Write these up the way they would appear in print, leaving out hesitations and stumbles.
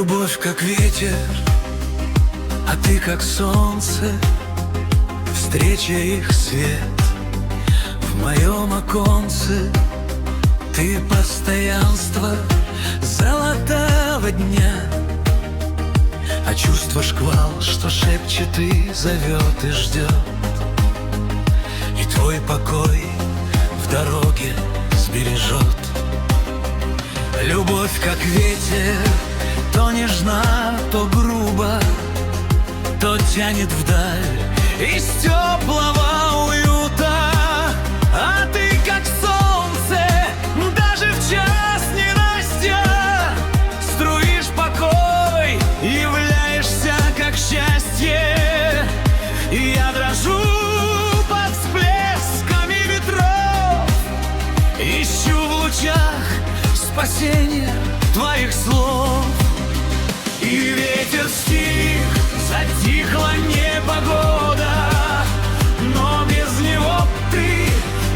Любовь как ветер, а ты как солнце. Встреча их свет в моем оконце. Ты постоянство золотого дня, а чувство шквал, что шепчет и зовет и ждет. И твой покой в дороге сбережет. Любовь как ветер, то нежна, то грубо, то тянет вдаль из теплого уюта. А ты как солнце, даже в час ненастья, струишь покой, являешься как счастье. И я дрожу под всплесками ветров, ищу в лучах спасения твоих слов. И ветер стих, затихла непогода, но без него ты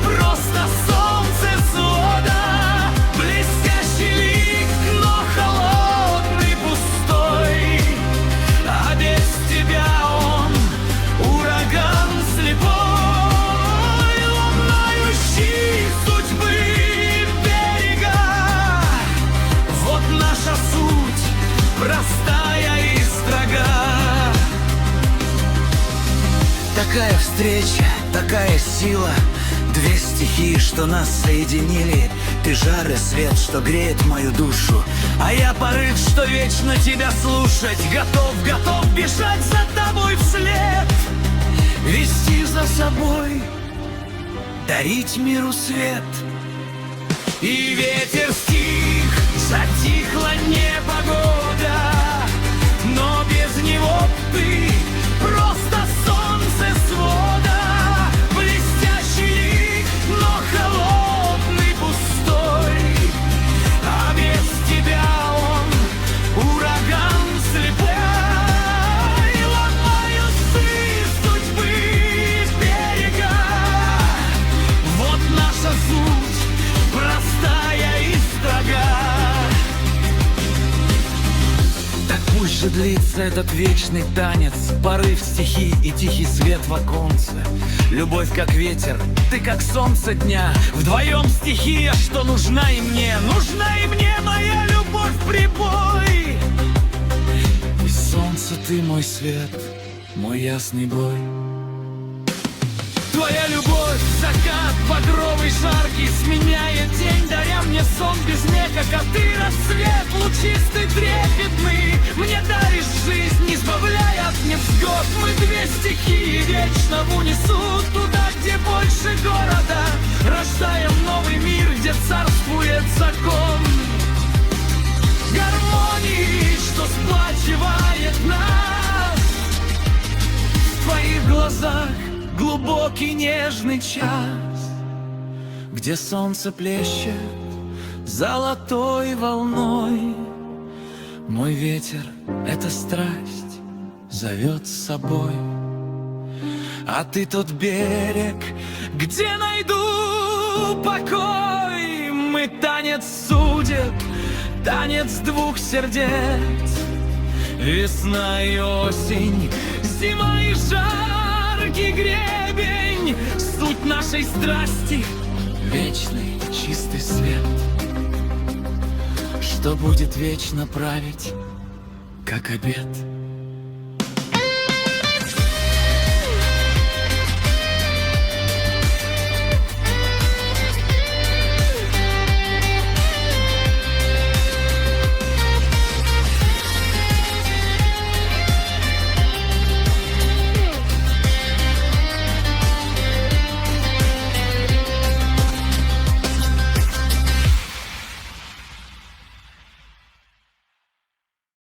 просто солнце свода. Блестящий лик, но холодный, пустой, а без тебя он ураган слепой, ломающий судьбы берега. Вот наша суть, простая и строга. Такая встреча, такая сила, две стихии, что нас соединили. Ты жар и свет, что греет мою душу, а я порыв, что вечно тебя слушать. Готов бежать за тобой вслед, вести за собой, дарить миру свет. И ветер стих, затихла непогода, но без него ты просто солнце свода. Блестящий лик, но холодный, пустой, а без тебя он ураган слепой. Ломаются судьбы берега. Вот наша суть, простая и строга. Так пусть же длится этот вечный танец, порыв стихий и тихий свет в оконце. Любовь как ветер, ты как солнце дня, вдвоем стихия, что нужна и мне моя любовь прибой. И солнце ты мой свет, мой ясный бой. Твоя любовь, закат багровый, жаркий, сменяет день, даря мне сон без меха. Ты рассвет лучистый, трепетный, мне даришь жизнь, избавляя от невзгод. Мы две стихии вечно в унесу, туда, где больше города, рождаем новый мир, где царствует закон гармонии, что сплачивает нас. В твоих глазах глубокий нежный час, где солнце плещет золотой волной. Мой ветер — это страсть, зовет с собой. А ты тот берег, где найду покой. Мы танец судеб, танец двух сердец. Весна и осень, зима и жаркий гребень. Суть нашей страсти — вечный чистый свет, что будет вечно править, как обет.